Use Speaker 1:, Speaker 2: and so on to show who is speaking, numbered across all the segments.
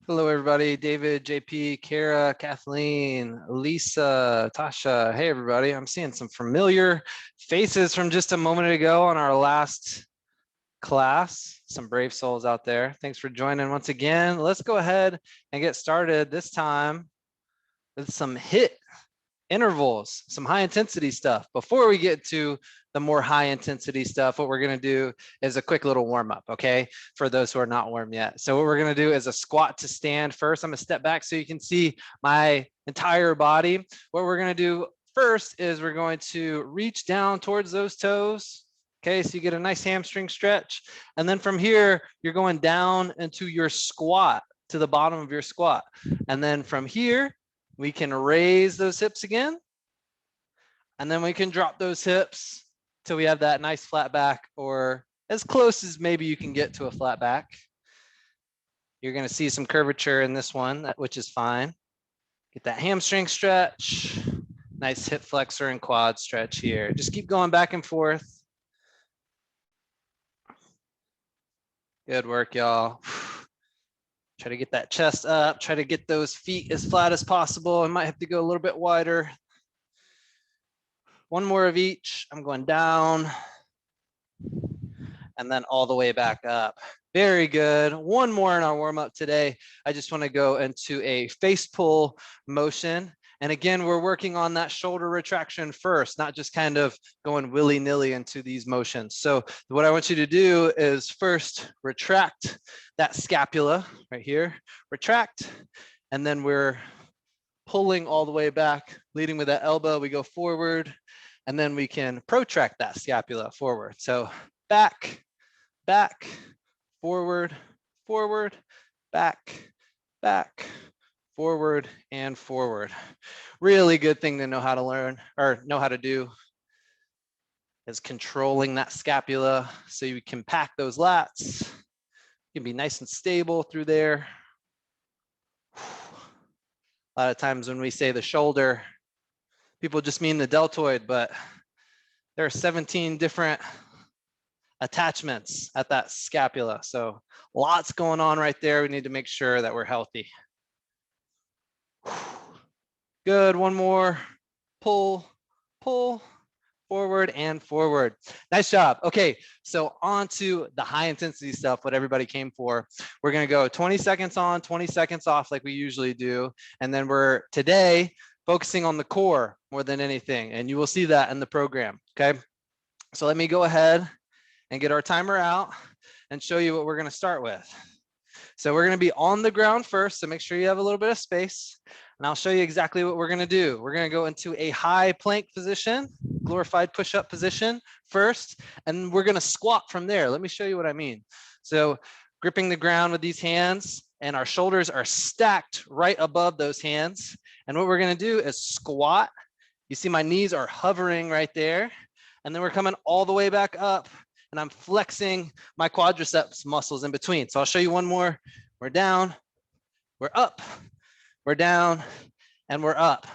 Speaker 1: Hello, everybody. David, JP, Kara, Kathleen, Lisa, Tasha. Hey, everybody. I'm seeing some familiar faces from just a moment ago on our last class. Some brave souls out there. Thanks for joining once again. Let's go ahead and get started this time with some HIIT intervals, some high intensity stuff. Before we get to the more high intensity stuff, what we're going to do is a quick little warm up, okay? For those who are not warm yet. So what we're going to do is a squat to stand first. I'm going to step back so you can see my entire body. What we're going to do first is we're going to reach down towards those toes. Okay, so you get a nice hamstring stretch. And then from here, you're going down into your squat, to the bottom of your squat. And then from here, we can raise those hips again, and then we can drop those hips till we have that nice flat back, or as close as maybe you can get to a flat back. You're going to see some curvature in this one, which is fine. Get that hamstring stretch, nice hip flexor and quad stretch here. Just keep going back and forth. Good work, y'all. Try to get that chest up, try to get those feet as flat as possible. I might have to go a little bit wider. One more of each. I'm going down and then all the way back up. Very good. One more in our warm up today. I just want to go into a face pull motion. And again, we're working on that shoulder retraction first, not just kind of going willy-nilly into these motions. So what I want you to do is first retract that scapula right here, retract, and then we're pulling all the way back, leading with that elbow. We go forward, and then we can protract that scapula forward. So back, back, forward, forward, back, back, forward, and forward. Really good thing to know how to learn or know how to do is controlling that scapula so you can pack those lats. You can be nice and stable through there. A lot of times when we say the shoulder, people just mean the deltoid, but there are 17 different attachments at that scapula. So lots going on right there. We need to make sure that we're healthy. Good, one more. Pull, pull, forward and forward. Nice job. Okay, so on to the high intensity stuff, what everybody came for. We're gonna go 20 seconds on, 20 seconds off like we usually do. And then we're today focusing on the core more than anything. And you will see that in the program, okay? So let me go ahead and get our timer out and show you what we're gonna start with. So we're gonna be on the ground first, so make sure you have a little bit of space. And I'll show you exactly what we're gonna do. We're gonna go into a high plank position, glorified push-up position first, and we're gonna squat from there. Let me show you what I mean. So gripping the ground with these hands, and our shoulders are stacked right above those hands. And what we're gonna do is squat. You see my knees are hovering right there. And then we're coming all the way back up, and I'm flexing my quadriceps muscles in between. So I'll show you one more. We're down, we're up, we're down, and we're up.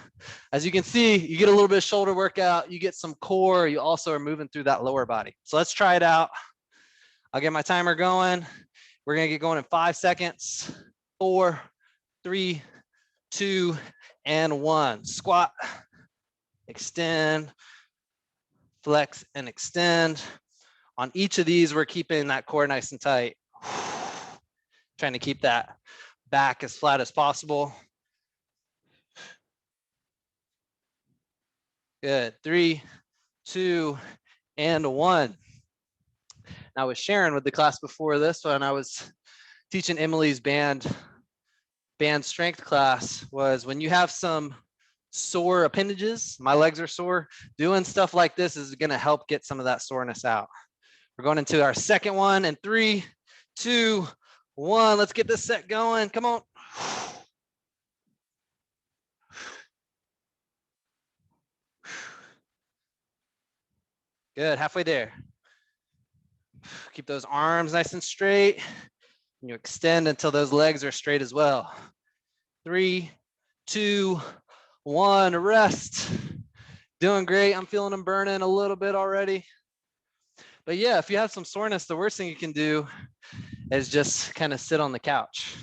Speaker 1: As you can see, you get a little bit of shoulder workout, you get some core, you also are moving through that lower body. So let's try it out. I'll get my timer going. We're gonna get going in 5 seconds. 4, 3, 2, and 1. Squat, extend, flex, and extend. On each of these, we're keeping that core nice and tight. Trying to keep that back as flat as possible. Good. 3, 2, and 1. I was sharing with the class before this when I was teaching Emily's band strength class, was when you have some sore appendages, my legs are sore, doing stuff like this is going to help get some of that soreness out. We're going into our second one in 3, 2, 1. Let's get this set going. Come on. Good, halfway there. Keep those arms nice and straight. And you extend until those legs are straight as well. 3, 2, 1, rest. Doing great. I'm feeling them burning a little bit already. But yeah, if you have some soreness, the worst thing you can do is just kind of sit on the couch.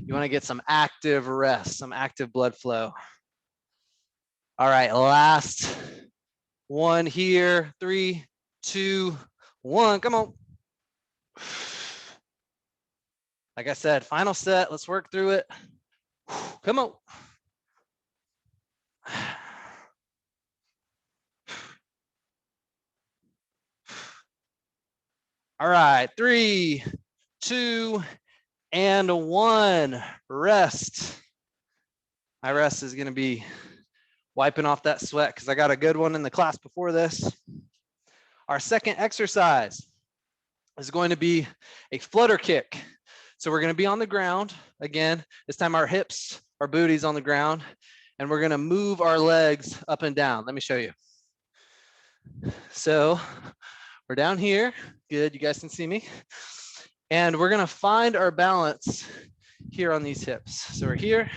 Speaker 1: You want to get some active rest, some active blood flow. All right, last one here. 3, 2, 1. Come on. Like I said, final set. Let's work through it. Come on. All right, 3, 2, and 1. Rest. My rest is going to be wiping off that sweat because I got a good one in the class before this. Our second exercise is going to be a flutter kick. So we're going to be on the ground again. This time our hips, our booty's on the ground, and we're going to move our legs up and down. Let me show you. So we're down here. Good, you guys can see me. And we're going to find our balance here on these hips. So we're here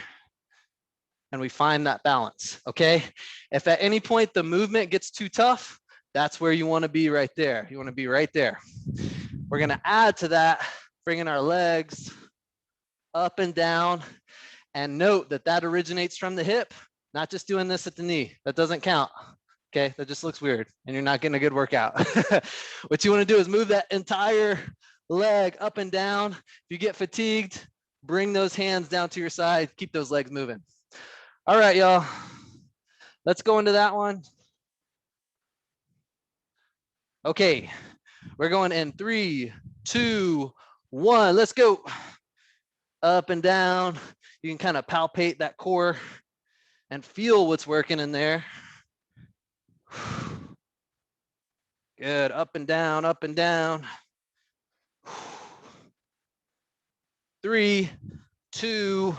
Speaker 1: and we find that balance, okay? If at any point the movement gets too tough, that's where you want to be right there. You want to be right there. We're going to add to that, bringing our legs up and down, and note that that originates from the hip, not just doing this at the knee. That doesn't count. Okay, that just looks weird and you're not getting a good workout. What you want to do is move that entire leg up and down. If you get fatigued, bring those hands down to your side, keep those legs moving. All right, y'all, let's go into that one. Okay, we're going in 3, 2, 1, let's go. Up and down. You can kind of palpate that core and feel what's working in there. Good, up and down, up and down. 3, 2,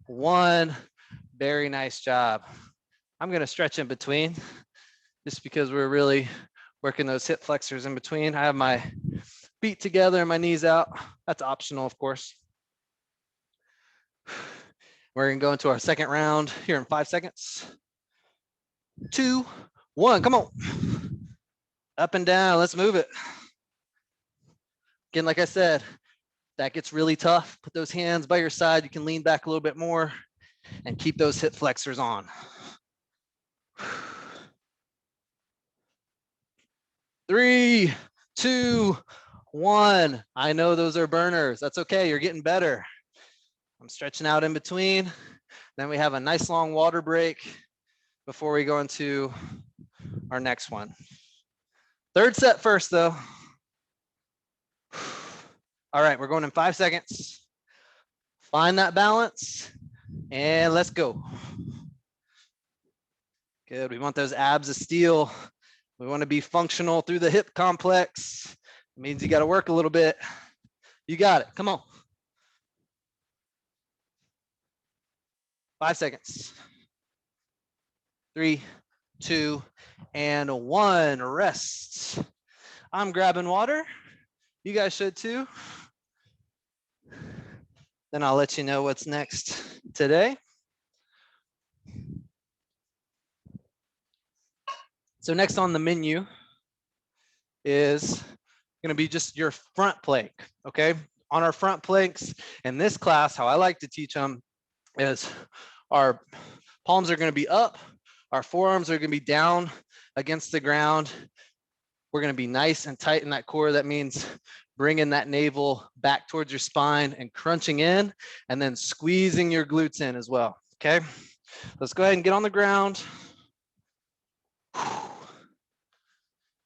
Speaker 1: 1. Very nice job. I'm going to stretch in between just because we're really working those hip flexors in between. I have my feet together and my knees out. That's optional, of course. We're going to go into our second round here in 5 seconds. 2, 1, come on. Up and down, let's move it. Again, like I said, that gets really tough. Put those hands by your side. You can lean back a little bit more and keep those hip flexors on. 3, 2, 1. I know those are burners. That's okay, you're getting better. I'm stretching out in between. Then we have a nice long water break before we go into our next one. Third set first though. All right, we're going in 5 seconds. Find that balance and let's go. Good, we want those abs of steel. We want to be functional through the hip complex. It means you got to work a little bit. You got it, come on. 5 seconds. 3, 2, and 1, rest. I'm grabbing water. You guys should too. Then I'll let you know what's next today. So next on the menu is going to be just your front plank, okay? On our front planks in this class, how I like to teach them is our palms are going to be up, our forearms are going to be down against the ground. We're going to be nice and tight in that core. That means bringing that navel back towards your spine and crunching in, and then squeezing your glutes in as well, okay? Let's go ahead and get on the ground.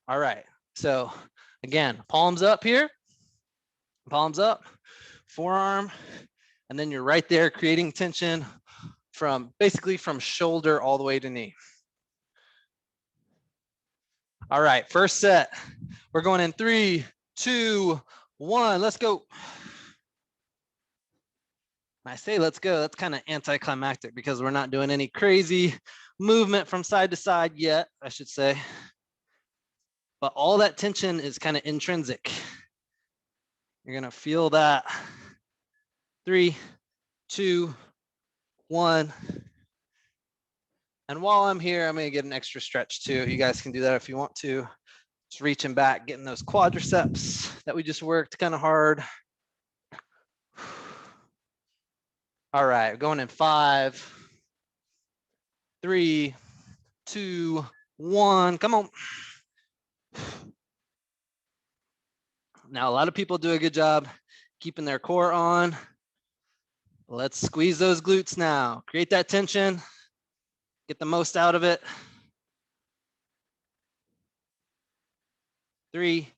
Speaker 1: All right, so again, palms up here, palms up, forearm, and then you're right there creating tension from basically from shoulder all the way to knee. All right, first set. We're going in 3, 2, 1, let's go. When I say let's go, that's kind of anticlimactic because we're not doing any crazy movement from side to side yet, I should say. But all that tension is kind of intrinsic. You're gonna feel that. 3, 2, 1. And while I'm here, I'm gonna get an extra stretch too. You guys can do that if you want to. Just reaching back, getting those quadriceps that we just worked kind of hard. All right, going in 5, 3, 2, 1. Come on. Now, a lot of people do a good job keeping their core on. Let's squeeze those glutes now. Create that tension. Get the most out of it. 3,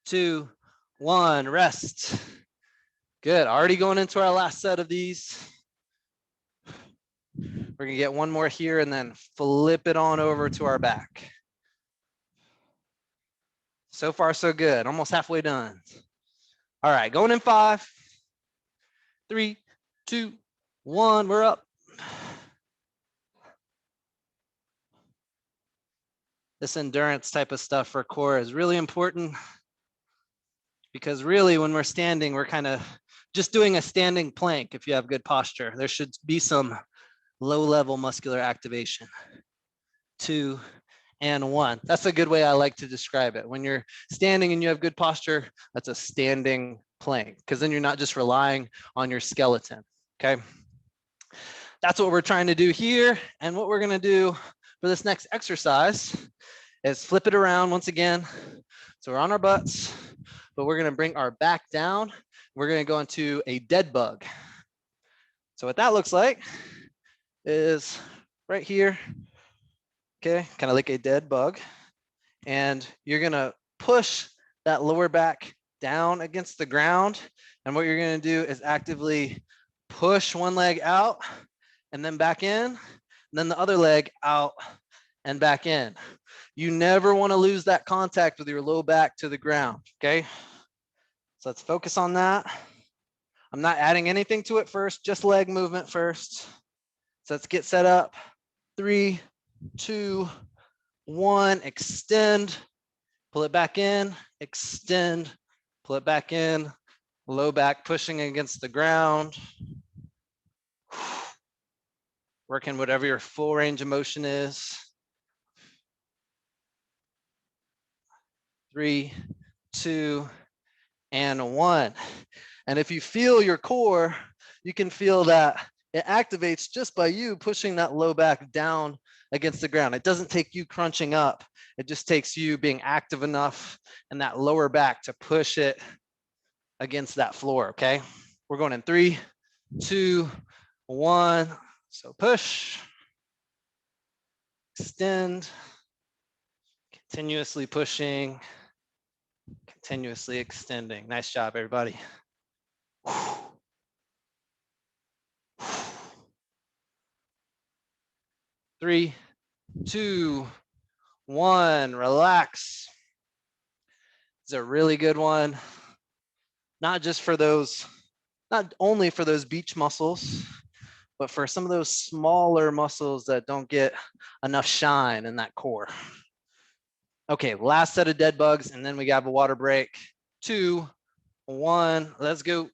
Speaker 1: 2, 1. Rest. Good. Already going into our last set of these. We're going to get one more here and then flip it on over to our back. So far, so good. Almost halfway done. All right, going in 5, 3, 2, 1. We're up. This endurance type of stuff for core is really important because really when we're standing, we're kind of just doing a standing plank. If you have good posture, there should be some low-level muscular activation. 2 and 1. That's a good way I like to describe it. When you're standing and you have good posture, that's a standing plank because then you're not just relying on your skeleton. Okay. That's what we're trying to do here. And what we're going to do for this next exercise is flip it around once again. So we're on our butts, but we're going to bring our back down. We're going to go into a dead bug. So what that looks like is right here. Okay, kind of like a dead bug. And you're going to push that lower back down against the ground. And what you're going to do is actively push one leg out and then back in, and then the other leg out and back in. You never want to lose that contact with your low back to the ground, okay? So let's focus on that. I'm not adding anything to it first, just leg movement first. So let's get set up. 3, 2, 1, extend, pull it back in, extend, pull it back in, low back pushing against the ground. Working whatever your full range of motion is. 3, 2, and 1. And if you feel your core, you can feel that it activates just by you pushing that low back down against the ground. It doesn't take you crunching up. It just takes you being active enough and that lower back to push it against that floor, okay? We're going in 3, 2, 1. So push, extend, continuously pushing, continuously extending. Nice job, everybody. 3, 2, 1. Relax. It's a really good one. Not just for those, not only for those beach muscles, but for some of those smaller muscles that don't get enough shine in that core. Okay, last set of dead bugs, and then we have a water break. 2, 1, let's go.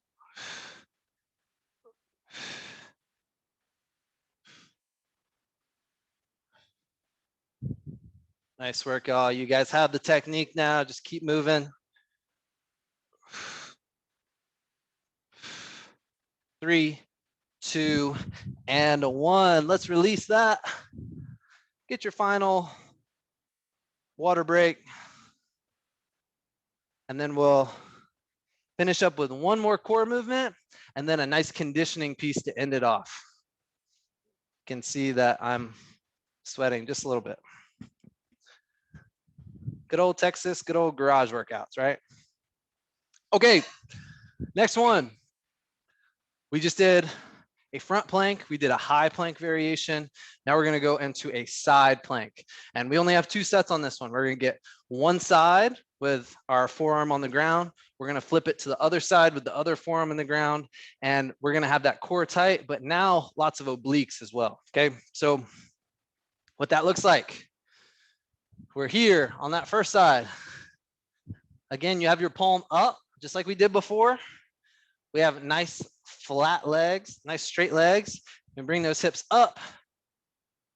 Speaker 1: Nice work, y'all. You guys have the technique now. Just keep moving. 3, 2, and 1. Let's release that. Get your final water break. And then we'll finish up with one more core movement and then a nice conditioning piece to end it off. You can see that I'm sweating just a little bit. Good old Texas, good old garage workouts, right? Okay, next one. We just did a front plank. We did a high plank variation. Now we're going to go into a side plank. And we only have 2 sets on this one. We're going to get one side with our forearm on the ground. We're going to flip it to the other side with the other forearm in the ground. And we're going to have that core tight, but now lots of obliques as well. Okay, so what that looks like. We're here on that first side. Again, you have your palm up, just like we did before. We have nice flat legs, nice straight legs. And bring those hips up.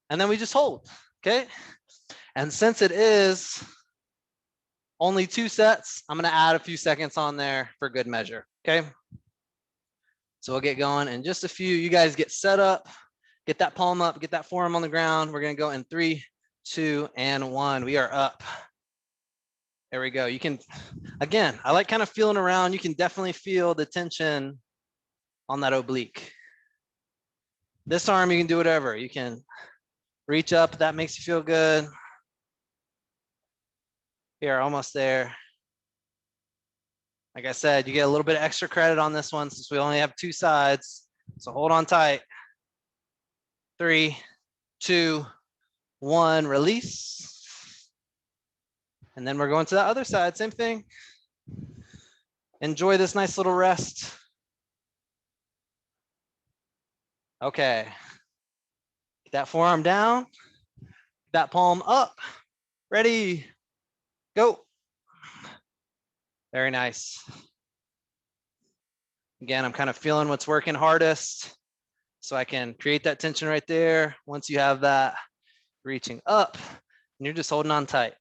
Speaker 1: And then we just hold, okay? And since it is only 2 sets, I'm gonna add a few seconds on there for good measure, okay? So we'll get going in just a few. You guys get set up, get that palm up, get that forearm on the ground. We're gonna go in 3, 2, and 1. We are up. There we go. You can, again, I like kind of feeling around. You can definitely feel the tension on that oblique. This arm, you can do whatever. You can reach up, that makes you feel good. Here, almost there. Like I said, you get a little bit of extra credit on this one since we only have 2 sides. So hold on tight. 3, 2, 1, release. And then we're going to the other side, same thing. Enjoy this nice little rest. Okay. Get that forearm down, that palm up. Ready, go. Very nice. Again, I'm kind of feeling what's working hardest so I can create that tension right there. Once you have that, reaching up, and you're just holding on tight.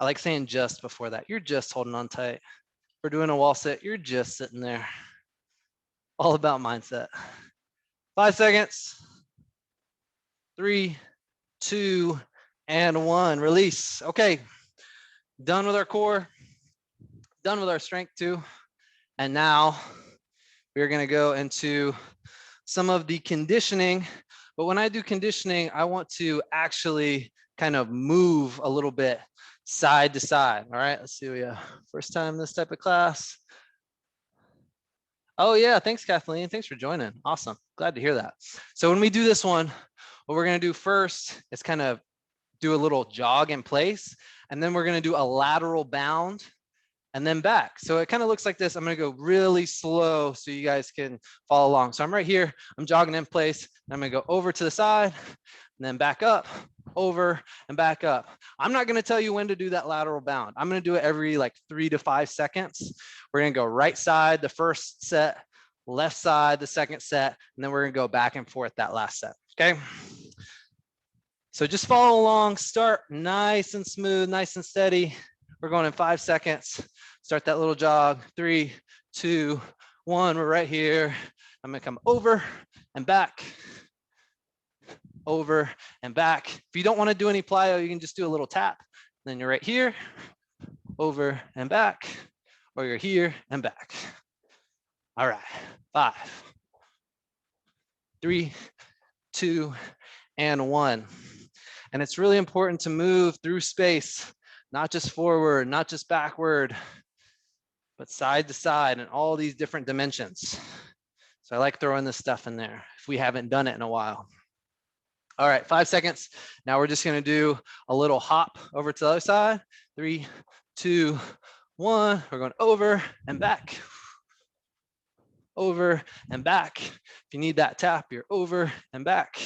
Speaker 1: I like saying just before that. You're just holding on tight. We're doing a wall sit. You're just sitting there. All about mindset. 5 seconds. 3, 2, and 1. Release. Okay. Done with our core. Done with our strength too. And now we're going to go into some of the conditioning. But when I do conditioning, I want to actually kind of move a little bit side to side. All right, let's see. First time this type of class. Oh yeah, thanks Kathleen. Thanks for joining. Awesome. Glad to hear that. So when we do this one, what we're going to do first is kind of do a little jog in place. And then we're going to do a lateral bound and then back. So it kind of looks like this. I'm going to go really slow so you guys can follow along. So I'm right here, I'm jogging in place, and I'm going to go over to the side and then back up, over and back up. I'm not going to tell you when to do that lateral bound. I'm going to do it every like 3 to 5 seconds. We're going to go right side the first set, left side the second set, and then we're going to go back and forth that last set. Okay. So just follow along, start nice and smooth, nice and steady. We're going in 5 seconds. Start that little jog. 3, 2, 1. We're right here. I'm going to come over and back, over and back. If you don't want to do any plyo, you can just do a little tap. Then you're right here, over and back, or you're here and back. All right. 5, 3, 2, and 1. And it's really important to move through space, not just forward, not just backward, but side to side in all these different dimensions. So I like throwing this stuff in there if we haven't done it in a while. All right, 5 seconds. Now we're just gonna do a little hop over to the other side. 3, 2, 1. We're going over and back. Over and back. If you need that tap, you're over and back.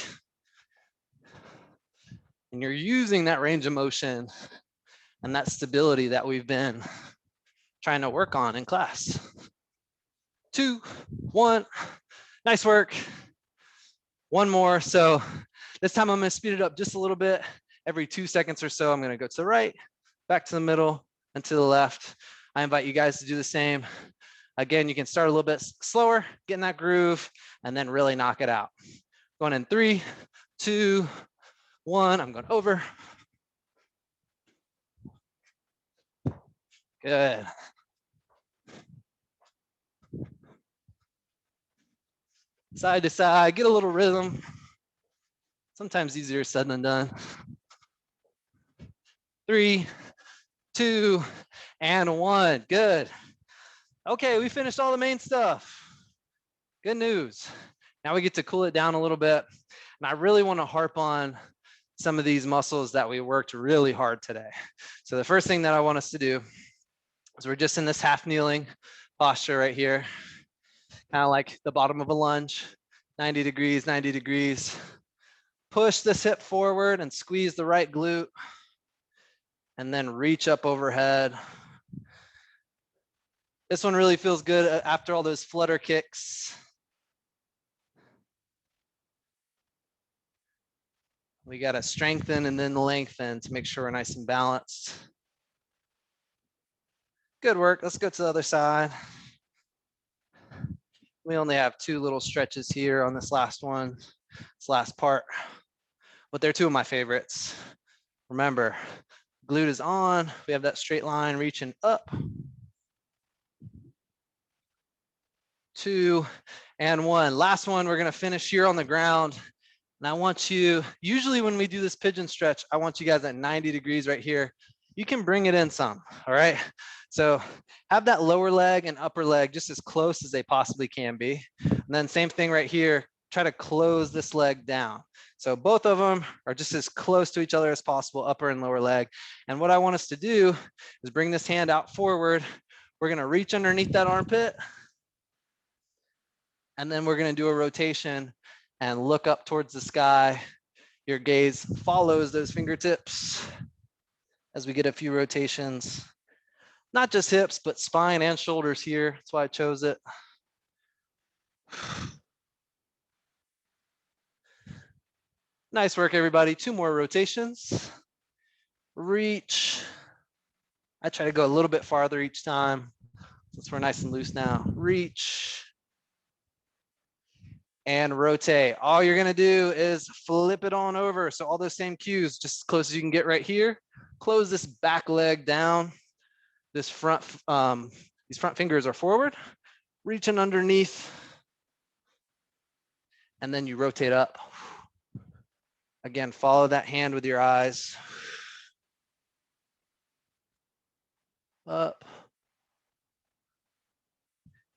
Speaker 1: And you're using that range of motion and that stability that we've been trying to work on in class. 2, 1, nice work. One more. So this time I'm going to speed it up just a little bit. Every 2 seconds or so, I'm going to go to the right, back to the middle, and to the left. I invite you guys to do the same. Again, you can start a little bit slower, get in that groove, and then really knock it out. Going in 3, 2, 1. I'm going over. Good. Side to side, get a little rhythm. Sometimes easier said than done. 3, 2, and 1. Good. Okay, we finished all the main stuff. Good news. Now we get to cool it down a little bit. And I really want to harp on some of these muscles that we worked really hard today. So the first thing that I want us to do is we're just in this half kneeling posture right here, kind of like the bottom of a lunge, 90 degrees, 90 degrees. Push this hip forward and squeeze the right glute, and then reach up overhead. This one really feels good after all those flutter kicks. We got to strengthen and then lengthen to make sure we're nice and balanced. Good work. Let's go to the other side. We only have 2 little stretches here on this last one, this last part, but they're 2 of my favorites. Remember, glute is on. We have that straight line reaching up. 2 and 1. Last one, we're gonna finish here on the ground. And I want you, usually when we do this pigeon stretch, I want you guys at 90 degrees right here. You can bring it in some, all right? So have that lower leg and upper leg just as close as they possibly can be. And then same thing right here, try to close this leg down. So both of them are just as close to each other as possible, upper and lower leg. And what I want us to do is bring this hand out forward. We're gonna reach underneath that armpit. And then we're gonna do a rotation and look up towards the sky. Your gaze follows those fingertips as we get a few rotations. Not just hips, but spine and shoulders here. That's why I chose it. Nice work, everybody. 2 more rotations. Reach. I try to go a little bit farther each time since we're nice and loose now. Reach. And rotate. All you're gonna do is flip it on over. So all those same cues, just as close as you can get right here. Close this back leg down. This front, these front fingers are forward. Reaching underneath. And then you rotate up. Again, follow that hand with your eyes. Up.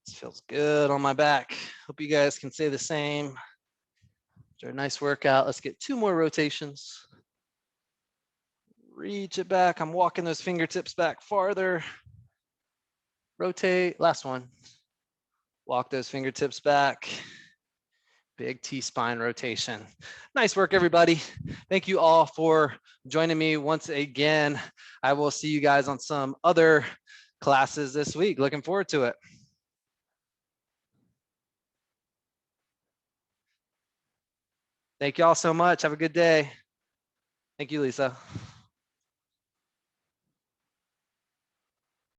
Speaker 1: This feels good on my back. Hope you guys can say the same. After a nice workout, let's get 2 more rotations. Reach it back. I'm walking those fingertips back farther. Rotate. Last one. Walk those fingertips back. Big T-spine rotation. Nice work, everybody. Thank you all for joining me once again. I will see you guys on some other classes this week. Looking forward to it. Thank you all so much. Have a good day. Thank you, Lisa.